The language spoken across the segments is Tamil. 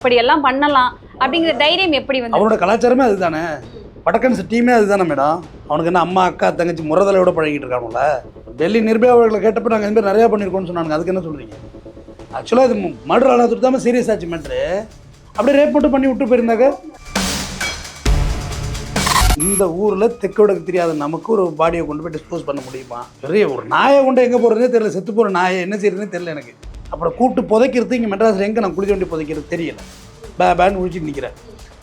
இப்படி எல்லாம் பண்ணலாம் அப்படிங்கிற தைரியம் எப்படி வந்து? அவனோட கலாச்சாரமே அதுதானே, வடக்கன்ஸ் டீமே அதுதானே மேடம். அவனுக்கு என்ன அம்மா அக்கா தங்கச்சி முறதலையோட பழகிட்டு இருக்கானுங்கள. டெல்லி நிர்பயா அவர்களை கேட்டப்ப நாங்கள் இந்த மாதிரி நிறையா பண்ணியிருக்கோம்னு சொன்னாங்க. அதுக்கு என்ன சொல்கிறீங்க? ஆக்சுவலாக இது மர்டர் ஆனது தான் சீரியஸ் ஆச்சு மேட்ரு. அப்படியே ரேப் மட்டும் பண்ணி விட்டு போயிருந்தாங்க. இந்த ஊரில் தெற்கோடக்கு தெரியாத நமக்கு ஒரு பாடியை கொண்டு போய் டிஸ்போஸ் பண்ண முடியுமா? பெரிய ஒரு நாயை கொண்டு எங்கே போகிறதே தெரியல, செத்து போகிற நாயை என்ன செய்யறதுனே தெரியல எனக்கு. அப்புறம் கூட்டு புதைக்கிறது இங்கே மெட்ராஸில் எங்கே நான் குளிக்க வேண்டி புதைக்கிறது தெரியல. பேன்னு குளிச்சுட்டு நிற்கிறேன்.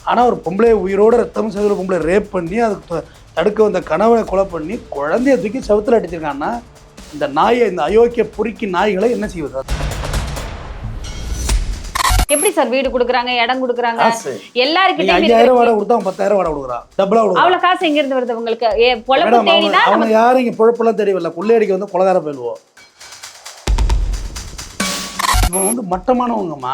ஆனால் ஒரு பொம்பளை உயிரோட ரத்தம் செதுற பொம்பளை ரேப் பண்ணி அதுக்கு தடுக்க வந்த கணவனை கொலை பண்ணி குழந்தைய தூக்கி செவுத்தில் அடிச்சிருக்காங்கன்னா இந்த நாயை, இந்த அயோக்கிய பொறுக்கி நாய்களை என்ன செய்வது? எப்படி சார் வீடு கொடுக்குறாங்க, இடம் கொடுக்குறாங்க, எல்லாருக்கிட்ட 5000 வாடகை கொடுத்தா 10,000 வாடகை கொடுக்குறான், டபுளா கொடுக்குறான். அவ்வளவு காசு எங்க இருந்து வருது உங்களுக்கு? பொழப்பு தேடினா அவங்க யாரும் இங்க பொழப்பெல்லாம் தெரியவில்லை. கொள்ளையடிக்க வந்து கொலகார போயிடுவோம். இவன் வந்து மட்டமானவங்கம்மா.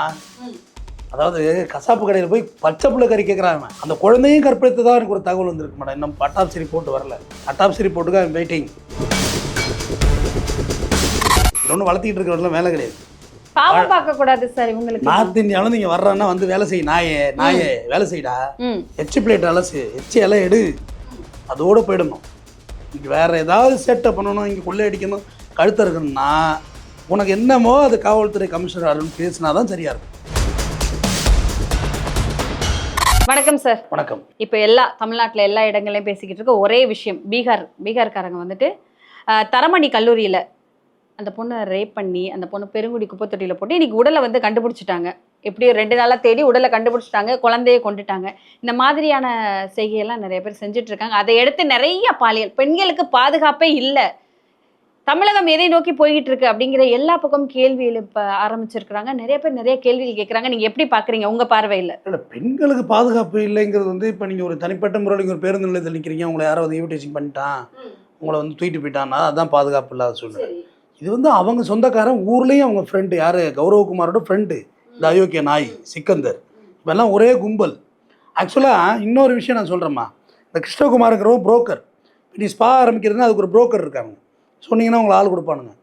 அதாவது கசாப்பு கடையில் போய் பச்சை புள்ள கறி கேட்குறாங்க. அந்த குழந்தையும் கற்பழித்து தான் எனக்கு ஒரு தகவல் வந்திருக்கு மேடம். இன்னும் அட்டாப்சி ரிப்போர்ட் வரல. அட்டாப்சி ரிப்போர்ட்டுக்கு வெயிட்டிங். ஒன்றும் வளர்த்திக்கிட்டு இருக்கிறவங்களாம் வேலை கிடையாது. பாவம் பார்க்க கூடாது சார் இவங்களுக்கு. நார்த் இந்தியாவில் நீங்க வர்றான்னா வந்து வேலை செய், நாயே வேலை செய்டா, எச்சி பிளேட் அலசு, எச்சி எல்லாம் எடு, அதோட போயிடணும். இங்கே வேற ஏதாவது சேட்டை பண்ணணும், இங்கே கொள்ளை அடிக்கணும், கழுத்த இருக்கணும்னா உனக்கு என்னமோ அது காவல்துறை கமிஷனர் அருண் பேசினாதான் சரியா இருக்கும். வணக்கம் சார். வணக்கம். இப்போ தமிழ்நாட்டில் எல்லா இடங்களையும் பேசிக்கிட்டு இருக்க ஒரே விஷயம், பீகார்காரங்க வந்துட்டு தரமணி கல்லூரியில் அந்த பொண்ணை ரேப் பண்ணி அந்த பொண்ணு பெருங்குடி குப்பைத்தொட்டியில் போட்டு இன்னைக்கு உடலை வந்து கண்டுபிடிச்சிட்டாங்க. எப்படியோ 2 நாளாக தேடி உடலை கண்டுபிடிச்சிட்டாங்க, குழந்தைய கொண்டுட்டாங்க. இந்த மாதிரியான செய்கையெல்லாம் நிறைய பேர் செஞ்சுட்டு இருக்காங்க. அதை எடுத்து நிறைய பாலியல், பெண்களுக்கு பாதுகாப்பே இல்லை, தமிழகம் எதை நோக்கி போய்கிட்டு இருக்கு அப்படிங்கிற எல்லா பக்கமும் கேள்வி எழுப்ப ஆரம்பிச்சிருக்கிறாங்க. நிறைய பேர் நிறைய கேள்விகள் கேட்குறாங்க. நீங்கள் எப்படி பார்க்குறீங்க உங்கள் பார்வையில்? இல்லை, பெண்களுக்கு பாதுகாப்பு இல்லைங்கிறது வந்து இப்போ நீங்கள் ஒரு தனிப்பட்ட முறையில் ஒரு பேருந்து நிலையத்தில் நிற்கிறீங்க, உங்களை யாரோ வந்து ஈவிடேஷன் பண்ணிட்டான், உங்களை வந்து தூக்கிட்டு போயிட்டான்னா அதுதான் பாதுகாப்பு இல்லாத சூழ்நிலை. இது வந்து அவங்க சொந்தக்காரன், ஊர்லேயும் அவங்க ஃப்ரெண்டு, யார் கௌரவகுமாரோட ஃப்ரெண்டு இந்த அயோக்கிய நாய் சிக்கந்தர், இப்பெல்லாம் ஒரே கும்பல். ஆக்சுவலாக இன்னொரு விஷயம் நான் சொல்கிறேம்மா, இந்த கிருஷ்ணகுமாருங்கிறவங்க புரோக்கர். நீ ஸ்பா ஆரம்பிக்கிறதுனா அதுக்கு ஒரு புரோக்கர் இருக்காங்க, சொன்னீங்கன்னா உங்களை ஆள் கொடுப்பானுங்க.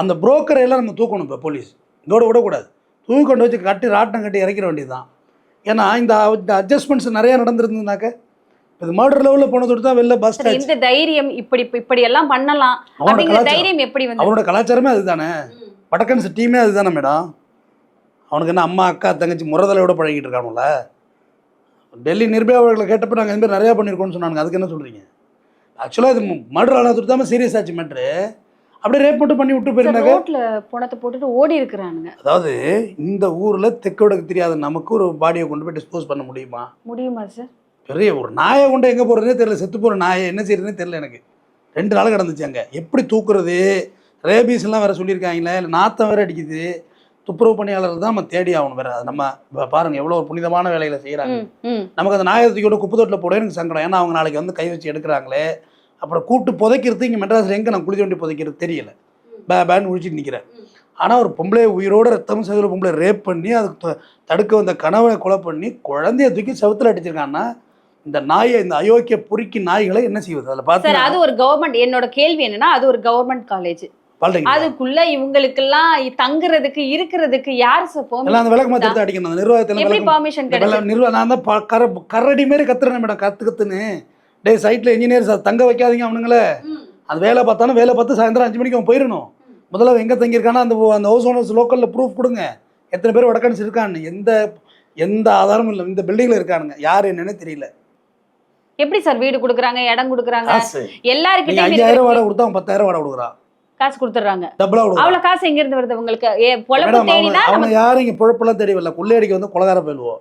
அந்த புரோக்கரை எல்லாம் நம்ம தூக்கணும். இப்போ போலீஸ் இதோட விடக்கூடாது, தூக்கி கொண்டு வச்சு கட்டி ராட்டம் கட்டி இறக்கிற வேண்டியது தான். ஏன்னா இந்த அட்ஜஸ்ட்மெண்ட்ஸ் நிறையா நடந்துருந்ததுனாக்க இது மர்டர் லெவலில் போனதோடு தான் வெளில பஸ். இந்த தைரியம் இப்படி எல்லாம் பண்ணலாம் அப்படிங்கிற தைரியம் எப்படி வந்து? அவனோட கலாச்சாரமே அதுதானே, வடக்கன்ஸ் டீமே அதுதானே மேடம். அவனுக்கு என்ன அம்மா அக்கா தங்கச்சி முறதலையோட பழகிட்டு இருக்கானுங்கள. டெல்லி நிர்பயா அவர்களை கேட்டப்ப நாங்கள் இந்த மாதிரி நிறையா பண்ணியிருக்கோம்னு சொன்னாங்க. அதுக்கு என்ன சொல்கிறீங்க? ஆக்சுவலாக இது மர்டர் ஆனது தான் சீரியஸ் ஆச்சு மேட்ரு. அப்படியே ரேப் மட்டும் பண்ணி விட்டு போயிருந்தாங்க. ரோட்ல பணத்தை போட்டுட்டு ஓடி இருக்கிறானுங்க. அதாவது இந்த ஊரில் தெற்கோடக்கு தெரியாத நமக்கு ஒரு பாடியை கொண்டு போய் டிஸ்போஸ் பண்ண முடியுமா சார்? பெரிய ஒரு நாயை கொண்டு எங்கே போகிறதுனே தெரியல, செத்து போகிற நாயை என்ன செய்யறதுனே தெரியல எனக்கு. 2 நாள் கிடந்துச்சு அங்கே. எப்படி தூக்குறது, ரேபீஸ் எல்லாம் வேறு சொல்லியிருக்காங்களே, இல்லை நாத்தம் வேறு அடிக்குது. துப்புரவு பணியாளர்கள் தான் நம்ம தேடி ஆகணும் வேறு. அது நம்ம பாருங்கள் எவ்வளோ ஒரு புனிதமான வேலைகளை செய்கிறாங்க. நமக்கு அந்த நாயத்துக்கோட குப்பை தொட்டில் போட எனக்கு சங்கடம். ஏன்னா அவங்க நாளைக்கு வந்து கை வச்சு எடுக்கிறாங்களே. அப்புறம் கூட்டு புதைக்கிறது இங்கே மெட்ராஸில் எங்கே நான் குளிக்க வேண்டி புதைக்கிறது தெரியல. பேன்னு குளிச்சுட்டு நிற்கிறேன். ஆனால் ஒரு பொம்பளை உயிரோட ரத்தம் செதுற பொம்பளை ரேப் பண்ணி அதுக்கு தடுக்க வந்த கணவனை கொலை பண்ணி குழந்தைய தூக்கி செவுத்தில் அடிச்சிருக்காங்கன்னா இந்த நாயை, இந்த அயோக்கிய பொறுக்கி நாய்களை என்ன செய்வது? அதில் பார்த்து அது ஒரு கவர்மெண்ட். என்னோட கேள்வி என்னன்னா, அது ஒரு கவர்மெண்ட் காலேஜ், அதுக்குள்ள இவங்களுக்கெல்லாம் தங்குறதுக்கு இருக்கிறதுக்கு யார் எல்லாம் அந்த விளக்கு மாத்திரத்தை அடிக்கணும். அந்த நிர்வாகத்தில் எப்படி பெர்மிஷன் கிடைக்கும்? நான் தான் கரடி மாரி கத்துறேன் மேடம், கத்துன்னு டே சைட்டில் இன்ஜினியர்ஸ் தங்க வைக்காதீங்க அவனுங்களே. அது வேலை பார்த்தாலும் வேலை பார்த்து சாயந்தரம் 5 மணிக்கு அவன் போயிடணும். முதல்ல எங்கே தங்கியிருக்கானா அந்த ஹவுஸ் ஓனர்ஸ் லோக்கலில் ப்ரூஃப் கொடுங்க, எத்தனை பேர் வடக்கன்ஸ் இருக்கான்னு. எந்த ஆதாரமும் இல்லை. இந்த பில்டிங்கில் இருக்கானுங்க, யார் என்னன்னு தெரியல. எப்படி சார் வீடு கொடுக்குறாங்க, இடம் கொடுக்குறாங்க, எல்லாருக்கிட்ட 5000 வாடகை கொடுத்தா 10,000 வாடகை கொடுக்குறான், காசு கொடுத்துட்றாங்க, டபுளா கொடுக்குறாங்க. அவ்வளோ காசு எங்க இருந்து வருது உங்களுக்கு? பொழப்பு தேடினா அவங்க யாரும் இங்கே பொழப்பெல்லாம் தெரியவில்லை. கொள்ளையடிக்க வந்து கொலகார போயிடுவோம்.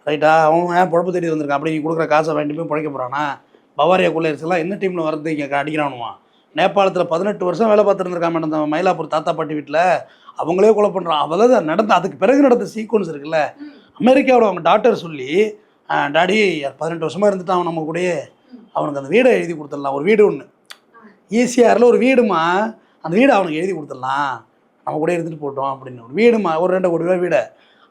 ரைட்டா? அவன் ஏன் பொழப்பு தேடி வந்திருக்கான். அப்படி நீ கொடுக்குற காசை வாங்கிட்டு போய் பிழைக்க போகிறானா? பவாரியா கொள்ளையடிச்செல்லாம் என்ன டீமில் வரது இங்கே அடிக்கிறானுமா. நேபாளத்தில் 18 வருஷம் வேலை பார்த்துருந்துருக்கான் மேடம். அந்த மயிலாப்பூர் தாத்தா பாட்டி வீட்டில் அவங்களே கொலை பண்ணுறான். அவ்வளோதான் நடந்த, அதுக்கு பிறகு நடந்த சீக்வன்ஸ் இருக்குல்ல. அமெரிக்காவோட அவங்க டாக்டர் சொல்லி, டாடி 18 வருஷமாக இருந்துட்டான் அவன் நம்ம கூடயே, அவனுக்கு அந்த வீடை எழுதி கொடுத்துடலாம். ஒரு வீடு ஒன்று ஈசிஆரில் ஒரு வீடுமா, அந்த வீடை அவனுக்கு எழுதி கொடுத்துடலாம், நம்ம கூட இருந்துட்டு போட்டோம் அப்படின்னு. ஒரு வீடுமா, ஒரு 2 கோடி ரூபா வீடை.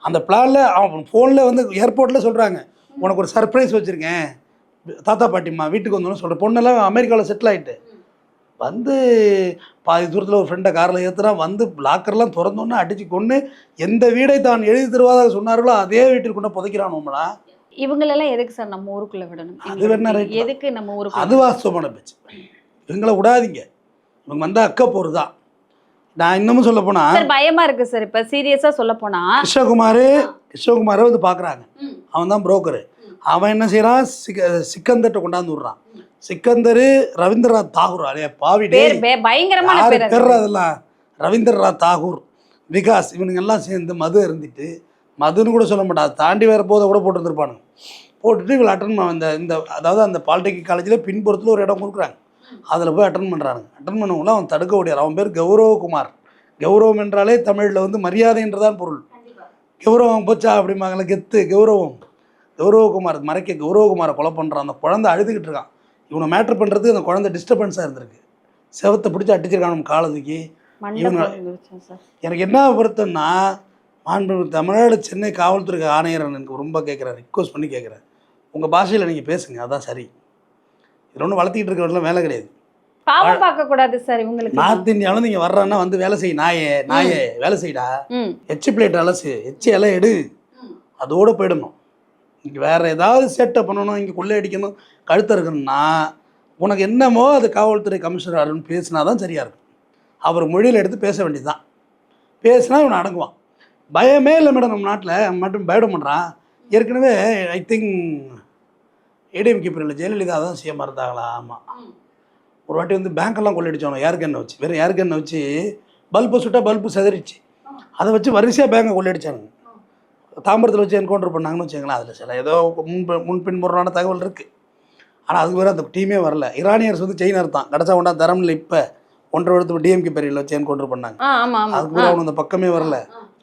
அந்த பிளானில் அவன் ஃபோனில் வந்து ஏர்போர்ட்டில் சொல்கிறாங்க, உனக்கு ஒரு சர்ப்ரைஸ் வச்சுருக்கேன் தாத்தா பாட்டிம்மா வீட்டுக்கு வந்தோன்னு சொல்கிற. பொண்ணெல்லாம் அமெரிக்காவில் செட்டில் ஆகிட்டு வந்து பாதி தூரத்தில் ஒரு ஃப்ரெண்டை காரில் ஏற்றுறான், வந்து லாக்கர்லாம் திறந்தோன்னே அடித்து கொன்று எந்த வீடை தான் எழுதி தருவதாக சொன்னார்களோ அதே வீட்டில் கொண்டு புதைக்கிறான் நம்மளா. இவங்களெல்லாம் எதுக்கு சார் நம்ம ஊருக்குள்ள விடணும்? அது வேணா ரைட், எதுக்கு நம்ம ஊருக்கு? அது வாஸ்தவமான பேச்சு. இவங்களை விடாதீங்க, இவங்க வந்தால் அக்க போகிறது தான். நான் இன்னமும் சொல்ல போனா சார் பயமா இருக்கு சார். இப்ப சீரியஸா சொல்ல போனா கிருஷ்ணகுமாரை வந்து பார்க்குறாங்க, அவன் தான் புரோக்கரு. அவன் என்ன செய்யறான், சிக்கந்தர்கிட்ட கொண்டாந்து விடுறான். சிக்கந்தர் ரவீந்திரநாத் தாகூர் அலையா பாவி பயங்கரமான பேர் அதெல்லாம். ரவீந்திரநாத் தாகூர், விகாஸ், இவனுங்க எல்லாம் சேர்ந்து மது இருந்துட்டு, மதுன்னு கூட சொல்ல மாட்டான், தாண்டி வேற போதை கூட போட்டுருந்துருப்பானுங்க. போட்டுட்டு இவங்க அட்டன் இந்த அதாவது அந்த பாலிடெக்னிக் காலேஜில் பின்புறத்தில் ஒரு இடம் கொடுக்குறாங்க, அதில் போய் அட்டன் பண்ணுறானுங்க. அட்டன் பண்ணவங்கள அவன் தடுக்க முடியாது. அவன் பேர் கௌரவகுமார். கௌரவம் என்றாலே தமிழில் வந்து மரியாதைன்றதான் பொருள். கௌரவம் போச்சா அப்படிம்பாங்களே, கெத்து கௌரவம். கௌரவகுமார் மறைக்க கௌரவகுமாரை கொலை பண்ணுறான். அந்த குழந்தை அழுதுகிட்டு இருக்கான். இவனை மேட்ரு பண்ணுறதுக்கு அந்த குழந்தை டிஸ்டர்பன்ஸாக இருந்திருக்கு. செவத்தை பிடிச்சி அடிச்சிருக்கான் நம்ம காலத்துக்கு. இவங்க எனக்கு என்ன பொருத்தம்னா, தமிழ்நாடு சென்னை காவல்துறை ஆணையர் எனக்கு ரொம்ப கேட்குறேன், ரிக்வஸ்ட் பண்ணி கேட்குறேன், உங்கள் பாஷையில் நீங்கள் பேசுங்க, அதான் சரி. இது ஒன்றும் வளர்த்திக்கிட்டு இருக்கிறவங்களாம் வேலை கிடையாது. பாவம் பார்க்க கூடாது சார் இவங்களுக்கு. நார்த் இந்தியாவில் நீங்கள் வர்றான்னா வந்து வேலை செய், நாயே வேலை செய்டா, எச்சி பிளேட் அலசு, எச்சி எல்லாம் எடு, அதோடு போயிடணும். இங்கே வேறு ஏதாவது சேட்டை பண்ணணும், இங்கே கொள்ளை அடிக்கணும், கழுத்த இருக்கணும்னா உனக்கு என்னமோ அது காவல்துறை கமிஷனர் அருண் பேசினா தான் சரியாக இருக்கும். அவர் மொழியில் எடுத்து பேச வேண்டியது தான். பேசினா இவனை அடங்குவான். பயமே இல்லை மேடம் நம்ம நாட்டில். மட்டும் பயப்பட பண்ணுறான். ஏற்கனவே ஐ திங்க் ஏடிஎம்கே பீரியடில் ஜெயலலிதா தான் சிஎம்மாக இருந்தாங்களா? ஆமாம். ஒரு வாட்டி வந்து பேங்க்கெல்லாம் கொள்ளடிச்சோம். ஏர் கன்னை வச்சு, வெறும் ஏர் கன்னை வச்சு பல்பை சுட்டால் பல்பு செதறிச்சு. அதை வச்சு வரிசையாக பேங்கை கொள்ளடிச்சானுங்க. தாம்பரத்தில் வச்சு என்கவுண்டர் பண்ணாங்கன்னு வச்சுங்களேன். அதில் சில ஏதோ முன்பின்முறையான தகவல் இருக்குது. ஆனால் அதுக்கு வேறு அந்த டீமே வரல. ஈரானியர்ஸ் வந்து செயினர் தான் கிடச்சா கொண்டா தரமில்லை. இப்போ 1.5 வருடத்துக்கு டிஎம்கே பீரியடில் வச்சு என்கவுண்டர் பண்ணாங்க. அதுக்கு கூட அவனு அந்த பக்கமே வரல.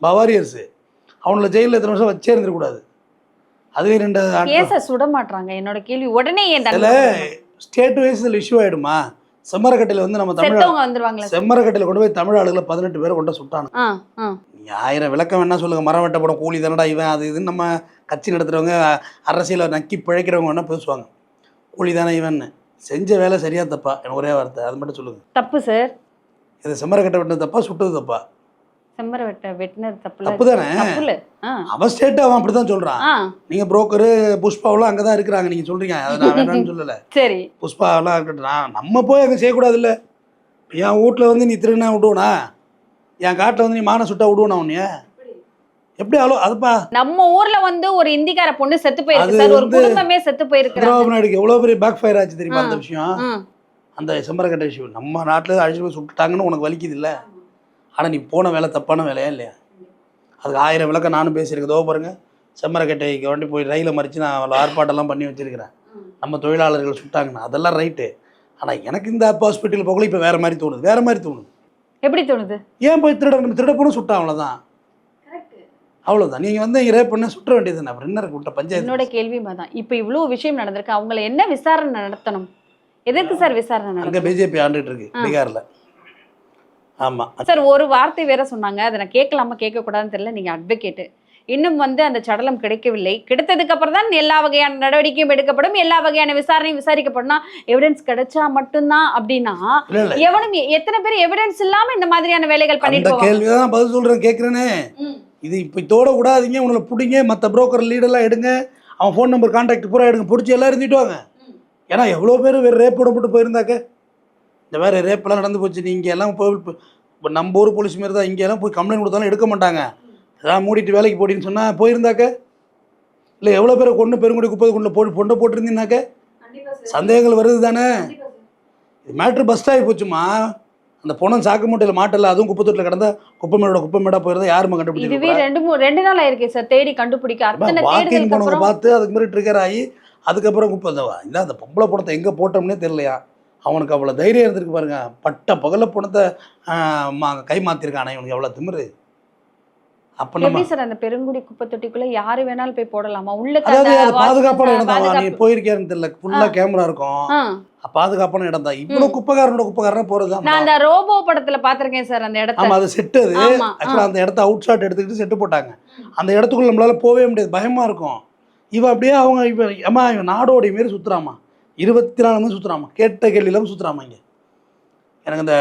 பவாரியர்ஸு அவங்கள ஜெயிலில் எத்தனை வருஷம் வச்சே இருந்துருக்கூடாது. அதுவே 2 சுட மாட்டாங்க. என்னோட கேள்வி உடனே ஸ்டேட் வைஸ் இதில் இஷ்யூ ஆகிடுமா? செம்மரக்கட்டையில் வந்து நம்ம தமிழ் செம்மரக்கட்டையில் கொண்டு போய் தமிழ் ஆளுகளை 18 பேரை கொண்டு சுட்டானு. நீ 1000 விளக்கம் என்ன சொல்லுங்கள், மரம் வெட்டப்படும், கூலி தானடா இவன், அது இதுன்னு நம்ம கட்சி நடத்துகிறவங்க அரசியலை நக்கி பிழைக்கிறவங்க என்ன பேசுவாங்க. கூலி தானே இவன். செஞ்ச வேலை சரியா தப்பா? எனக்கு ஒரே வார்த்தை, அது மட்டும் சொல்லுங்கள். தப்பு சார். இது செம்மரக்கட்டை வெட்டினது தப்பா, சுட்டது தப்பா? வெட்டினது தப்பு தானே. அவன் ஸ்டேட் அவன் அப்படி தான் சொல்கிறான். நீங்கள் புரோக்கரு புஷ்பாவெல்லாம் அங்கே தான் இருக்கிறாங்க, நீங்கள் சொல்கிறீங்க, அதை நான் வேணும்னு சொல்லலை. சரி, புஷ்பாவெல்லாம் இருக்கட்டும், நம்ம போய் அங்கே செய்யக்கூடாது. இல்லை, என் வீட்டில் வந்து நீ திருநா விடுவனா, என் காட்டில் வந்து நீ மான சுட்டா விடுவனா உன்னைய? எப்படி ஆளோ அதுப்பா. நம்ம ஊர்ல வந்து ஒரு இந்திக்கார பொண்ணு செத்து போயிருக்கு சார், ஒரு குடும்பமே செத்து போயிருக்கு. சந்திரபாபு நாயுடுக்கு எவ்வளவு பெரிய பேக் ஃபயர் ஆச்சு தெரியுமா அந்த விஷயம்? அந்த செம்மரக்கட்டை விஷயம் நம்ம நாட்டில் அழிச்சு போய் சுட்டுட்டாங்கன்னு உனக்கு வலிக்குது இல்லை? ஆனால் நீ போன வேலை தப்பான வேலையா இல்லையா? அதுக்கு 1000 விளக்கம் நானும் பேசியிருக்கேன். தோ பாருங்க, செம்மரக்கட்டைக்கு வண்டி போய் ரயிலை மறித்து நான் ஆர்ப்பாட்டெல்லாம் பண்ணி வச்சிருக்கிறேன். நம்ம தொழிலாளர்கள் சுட்டாங்கண்ணா, அதெல்லாம் ரைட்டு. ஆனால் எனக்கு இந்த ஹாஸ்பிட்டல் போகல இப்போ வேறு மாதிரி தோணுது. வேறு மாதிரி தோணுது. எப்படி தோணுது? ஏன் போய் திருட போன சுட்டா அவ்வளோதான், அவ்வளோதான். நீங்கள் வந்து இங்கே ரேப் பண்ண சுற்ற வேண்டியது என்ன? அப்புறம் என்ன விட்ட பஞ்சாயத்து? என்னோட கேள்வி தான். இப்போ இவ்வளோ விஷயம் நடந்திருக்கு, அவங்கள என்ன விசாரணை நடத்தணும்? எதற்கு சார் விசாரணை நடக்கும்? அங்கே பிஜேபி ஆண்டுட்டு இருக்கு பீகாரில். ஆமாம் சார். ஒரு வார்த்தை வேற சொன்னாங்க, அதை நான் கேட்கலாமா கேட்கக்கூடாதுன்னு தெரியல. நீங்கள் அட்வொகேட்டு, இன்னும் வந்து அந்த சடலம் கிடைக்கவில்லை, கிடைத்ததுக்கு அப்புறம் தான் எல்லா வகையான நடவடிக்கையும் எடுக்கப்படும், எல்லா வகையான விசாரணையும் விசாரிக்கப்படும். எவிடன்ஸ் கிடைச்சா மட்டும்தான் அப்படின்னா எவனும் எத்தனை பேர் எவிடன்ஸ் இல்லாம இந்த மாதிரியான வேலைகள் பண்ணிட்டு கேள்விதான் பதில் சொல்றேன் கேட்குறேனே. இது இப்போ இதோட விடாதீங்க, உங்களை பிடிங்க, மற்ற புரோக்கர் லீடெல்லாம் எடுங்க, அவன் ஃபோன் நம்பர் கான்டாக்ட் பூரா எடுங்க, பிடிச்சி எல்லாம் இருந்துட்டு வாங்க. ஏன்னா எவ்வளோ பேர் வேறு ரேப் போட்டு போயிருந்தாக்க, இந்த வேறு ரேப்பெல்லாம் நடந்து போச்சு. நீங்கள் எல்லாம் போய் இப்போ நம்ம ஊர் போலீஸ் மாரி தான், இங்கெல்லாம் போய் கம்ப்ளைண்ட் கொடுத்தாலும் எடுக்க மாட்டாங்க. ஏதாவது மூடிட்டு வேலைக்கு போட்டின்னு சொன்னால் போயிருந்தாக்க, இல்லை எவ்வளோ பேரை கொண்டு பெருங்குடி குப்பை கொண்டு பொண்ணை போட்டிருந்தீங்கன்னாக்க சந்தேகங்கள் வருது தானே. இது மேட்ரு பஸ்ட் ஆகி போச்சுமா. அந்த பொண்ணு சாக்கு மூட்டையில் மாட்டல, அதுவும் குப்பை தொட்டில் கிடந்தா குப்பை மேடா போயிருந்தா யாருமா கண்டுபிடிச்சு? இதுவே 2 நாள் ஆயிருக்கு சார் தேடி கண்டுபிடிக்க. வாக்கிங் போனவங்க பார்த்து அதுக்கு மாதிரி ட்ரிகர் ஆகி அதுக்கப்புறம் குப்பை இல்லை அந்த பொம்பளை பணத்தை எங்கே போட்டோம்னே தெரியலையா. அவனுக்கு அவ்வளோ தைரியம் இருந்திருக்கு பாருங்க. பட்ட பகல பணத்தை கை மாற்றிருக்கானே, இவனுக்கு எவ்வளோ திமிரு. அப்போ நம்ம சார் அந்த பெருங்குடி குப்பை தொட்டிக்குள்ளே யார் வேணாலும் போய் போடலாமா? உள்ள பாதுகாப்பான இடம் தான். நீ போயிருக்கேன்னு தெரியல, ஃபுல்லாக கேமரா இருக்கும், பாதுகாப்பான இடம் தான். இவ்வளோ குப்பைக்காரனா போகிறது தான். நான் அந்த ரோபோ படத்தில் பார்த்துருக்கேன் சார் அந்த இடத்த. ஆமாம், அது செட்டு. அது ஆக்சுவலாக அந்த இடத்த அவுட் ஷாட் எடுத்துக்கிட்டு செட்டு போட்டாங்க. அந்த இடத்துக்குள்ள நம்மளால போகவே முடியாது, பயமாக இருக்கும். இவன் அப்படியே அவங்க இவன் நாடோடைய மாரி சுற்றுறாமா, 24 மணி சுற்றுறாமா, கேட்ட கேள்வி இல்லாமல் சுற்றுறாமா. இங்கே எனக்கு இந்த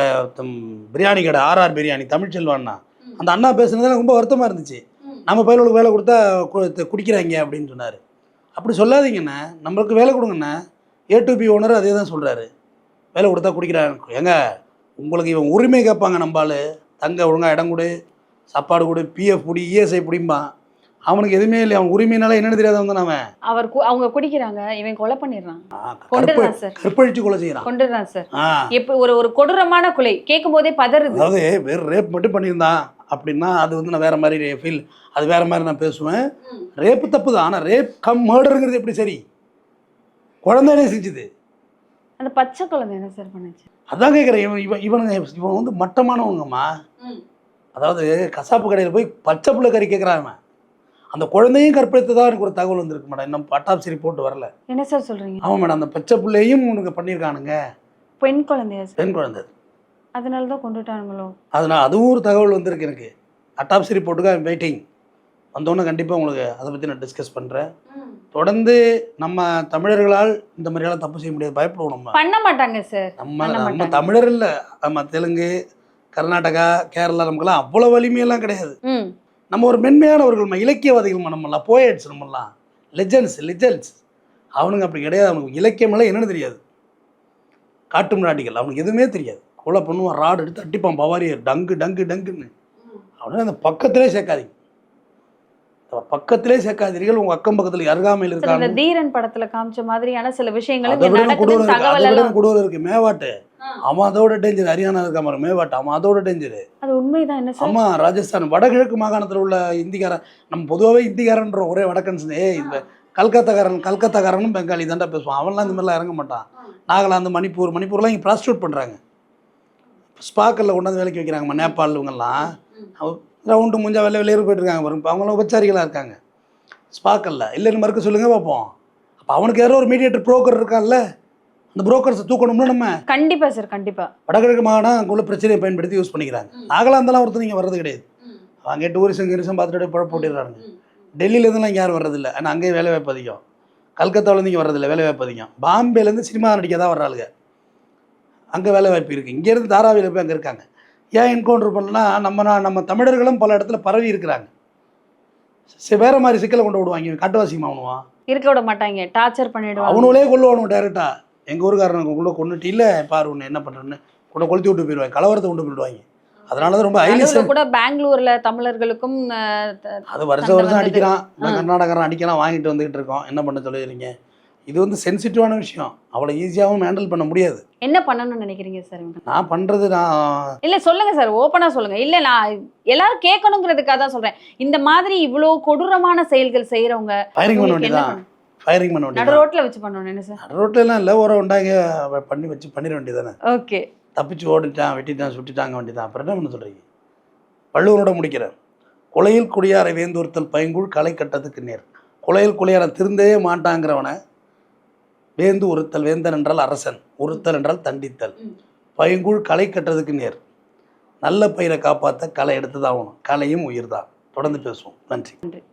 பிரியாணி கடை ஆர்ஆர் பிரியாணி தமிழ்ச்செல்வான்னா அந்த அண்ணா பேசுனது எனக்கு ரொம்ப வருத்தமாக இருந்துச்சு. நம்ம பயிர்களுக்கு வேலை கொடுத்தா குடிக்கிறாங்க அப்படின்னு சொன்னார். அப்படி சொல்லாதீங்கண்ணே, நம்மளுக்கு வேலை கொடுங்கண்ணே. A2B ஓனர் அதே தான் சொல்கிறாரு, வேலை கொடுத்தா குடிக்கிறாங்க. ஏங்க உங்களுக்கு இவன் உரிமை கேட்பாங்க, நம்பால் தங்க ஒழுங்காக இடம் கொடு, சாப்பாடு கொடு, பிஎஃப் பிடி, இஎஸ்ஐ பிடிம்பான். அவனுக்கு எதுவுமே இல்லை. அவன் உரிமையினால என்னென்னு தெரியாதவன் தான் அவன். அவங்க குடிக்கிறாங்க, இவன் கொலை பண்ணிடுறான், கற்பழிச்சு கொலை செய்யறான், கொண்டுறான் சார். இப்போ ஒரு கொடூரமான கொலை கேட்கும் போதே பதறுது. அதாவது வேறு ரேப் மட்டும் பண்ணியிருந்தான் அப்படின்னா அது வந்து நான் வேற மாதிரி ஃபீல், அது வேற மாதிரி நான் பேசுவேன். ரேப்பு தப்பு தான், ஆனால் ரேப் கம் மர்டருங்கிறது எப்படி சரி? குழந்தைனே செஞ்சுது, அந்த பச்சை குழந்தை என்ன சார் பண்ணுச்சு? அதான் கேட்குறேன். இவன் வந்து மட்டமானவங்கம்மா. அதாவது கசாப்பு கடையில் போய் பச்சை புள்ள கறி கேட்குறான். அந்த குழந்தையும் கற்பழித்ததாக எனக்கு ஒரு தகவல் வந்திருக்கு மேடம். இன்னும் அட்டாப்சி ரிப்போர்ட் வரல. என்ன சார் சொல்றீங்க? ஆமாம் மேடம், அந்த பச்சை பிள்ளையும் உனக்கு பண்ணியிருக்கானுங்க. பெண் குழந்தையா? பெண் குழந்தை. அதனால தான் கொண்டுட்டானுங்களோ? அதனால் அதுவும் ஒரு தகவல் வந்திருக்கு எனக்கு. அட்டாப்சி ரிப்போர்ட்டுக்கு வெயிட்டிங். வந்தோன்னே கண்டிப்பாக உங்களுக்கு அதை பற்றி நான் டிஸ்கஸ் பண்ணுறேன். தொடர்ந்து நம்ம தமிழர்களால் இந்த மாதிரியெல்லாம் தப்பு செய்ய முடியாது, பயப்படுவோம். நம்ம பண்ண மாட்டாங்க சார். நம்ம தமிழர் இல்லை, நம்ம தெலுங்கு, கர்நாடகா, கேரளா, நமக்குலாம் அவ்வளோ வலிமையெல்லாம் கிடையாது. நம்ம ஒரு மென்மையானவர்கள், இலக்கியவாதிகள், நம்மளாம் போயட்ஸ், நம்மளாம் லெஜெண்ட்ஸ். அவனுங்க அப்படி கிடையாது. அவனுக்கு இலக்கியமெல்லாம் என்னென்னு தெரியாது. காட்டு முன்னாடிகள், அவனுக்கு எதுவுமே தெரியாது. கொலை பண்ணுவான், ராடு எடுத்து அட்டிப்பான், பவாரியர் டங்கு டங்கு டங்குன்னு. அவனு அந்த பக்கத்திலே சேர்க்காதீங்க, சேர்க்காதீர்கள். உங்க அக்கம் பக்கத்தில் அருகாமையில் இருக்காங்க. தீரன் படத்துல காமிச்ச மாதிரியான சில விஷயங்கள் இருக்கு. மேவாட்டு அவன் அதோட டேஞ்சர். ஹரியானா இருக்க மாதிரி மேவாட்டு அவன் அதோட டேஞ்சர். அது உண்மைதான். என்ன ஆமா, ராஜஸ்தான் வடகிழக்கு மாகாணத்தில் உள்ள இந்திக்காரன். நம்ம பொதுவாகவே இந்திக்காரன்ற ஒரே வடக்கன்ஸ். இந்த கல்கத்தாக்காரனும் பெங்காலி தாண்டா பேசுவான். அவன்லாம் இந்த மாதிரிலாம் இறங்க மாட்டான். நாகாலாந்து, மணிப்பூர்லாம் இங்கே ப்ராஸ்டியூட் பண்ணுறாங்க. ஸ்பாக்கரில் கொண்டாந்து வேலைக்கு வைக்கிறாங்கம்மா. நேபாள் இவங்கெல்லாம் ரவுண்டு முஞ்சா வெளியேறி போயிட்டுருக்காங்க பாருங்க. அவங்களாம் உபச்சாரிகளாக இருக்காங்க ஸ்பாக்கரில். இல்லைன்னு மறுக்க சொல்லுங்கள் பார்ப்போம். அப்போ அவனுக்கு யாரோ ஒரு மீடியேட்டர் புரோக்கர் இருக்கான்ல, அந்த புரோக்கர்ஸை தூக்கணும்னா நம்ம கண்டிப்பாக சார், கண்டிப்பாக வடகிழக்கு மாகாணம் அங்குள்ள பிரச்சனையை பயன்படுத்தி யூஸ் பண்ணிக்கிறாங்க. நாகாலாந்தெல்லாம் ஒருத்தர் நீங்கள் வர்றது கிடையாது. அங்கே டூரிசம் பார்த்துட்டு பழப்பு போட்டிடுறாங்க. டெல்லியிலேருந்துலாம் இங்கே யாரும் வர்றதில்லை, ஆனால் அங்கேயும் வேலை வாய்ப்பு அதிகம். கல்கத்தாவிலேருந்து இங்கே வர்றதில்லை, வேலை வாய்ப்பு அதிகம். பாம்பேலேருந்து சினிமா நடிக்க தான் வர்றாளுங்க, அங்கே வேலை வாய்ப்பு இருக்குது. இங்கேருந்து தாராவியில் போய் அங்கே இருக்காங்க. ஏன் என்கவுண்டர் பண்ணலாம்? நம்ம தமிழர்களும் பல இடத்துல பரவி இருக்கிறாங்க. வேற மாதிரி சிக்கலை கொண்டு விடுவாங்க. காட்டுவாசிமா அவனுவான் இருக்க விட மாட்டாங்க, டார்ச்சர் பண்ணிடுவாங்க. அவனுங்களே கொள்ளுவானு டைரெக்டா. எங்கள் ஊருக்காரனுக்கு கூட கொண்டுட்டு இல்லை பாரு ஒன்று என்ன பண்ணுறேன்னு கூட கொளுத்தி விட்டு போயிடுவாங்க, கலவரத்தை கொண்டு போயிடுவாங்க. அதனால தான் ரொம்ப ஹைலி கூட பெங்களூர்ல தமிழர்களுக்கும் அது வருஷம் அடிக்கிறான். கர்நாடகாரன் அடிக்கலாம், வாங்கிட்டு வந்துகிட்டு இருக்கோம். என்ன பண்ண சொல்லிடுறீங்க? இது வந்து சென்சிட்டிவான விஷயம், அவ்வளோ ஈஸியாகவும் ஹேண்டில் பண்ண முடியாது. என்ன பண்ணணும்னு நினைக்கிறீங்க சார்? நான் பண்ணுறது இல்லை சொல்லுங்கள் சார், ஓப்பனாக சொல்லுங்கள். இல்லை நான் எல்லாரும் கேட்கணுங்கிறதுக்காக தான் சொல்கிறேன். இந்த மாதிரி இவ்வளோ கொடூரமான செயல்கள் செய்கிறவங்க ஃபயரிங் பண்ண வேண்டியதான். ஃபயரிங் பண்ண வேண்டியது நடு ரோட்டில் வச்சு பண்ணணும். என்ன சார்? நடு ரோட்டிலலாம் இல்லை, ஒரு உண்டாங்க பண்ணிட வேண்டியதானே. ஓகே, தப்பிச்சு ஓடிட்டான், வெட்டிட்டான், சுட்டிட்டாங்க வேண்டியதான். அப்புறம் என்ன பண்ண சொல்கிறீங்க? வள்ளுவரோட முடிக்கிறேன். கொலையில் குடியாரை வேந்தூர்த்தல் பைங்குள் களை கட்டத்துக்கு நேர். கொலையில் குடியாரை திருந்தவே மாட்டாங்கிறவனை வேந்து ஒருத்தல். வேந்தன் என்றால் அரசன், ஒருத்தல் என்றால் தண்டித்தல். பைங்குள் களை கட்டுறதுக்கு நேர். நல்ல பயிரை காப்பாற்ற களை எடுத்து தான் ஆகணும். கலையும் உயிர் தான். தொடர்ந்து பேசுவோம். நன்றி.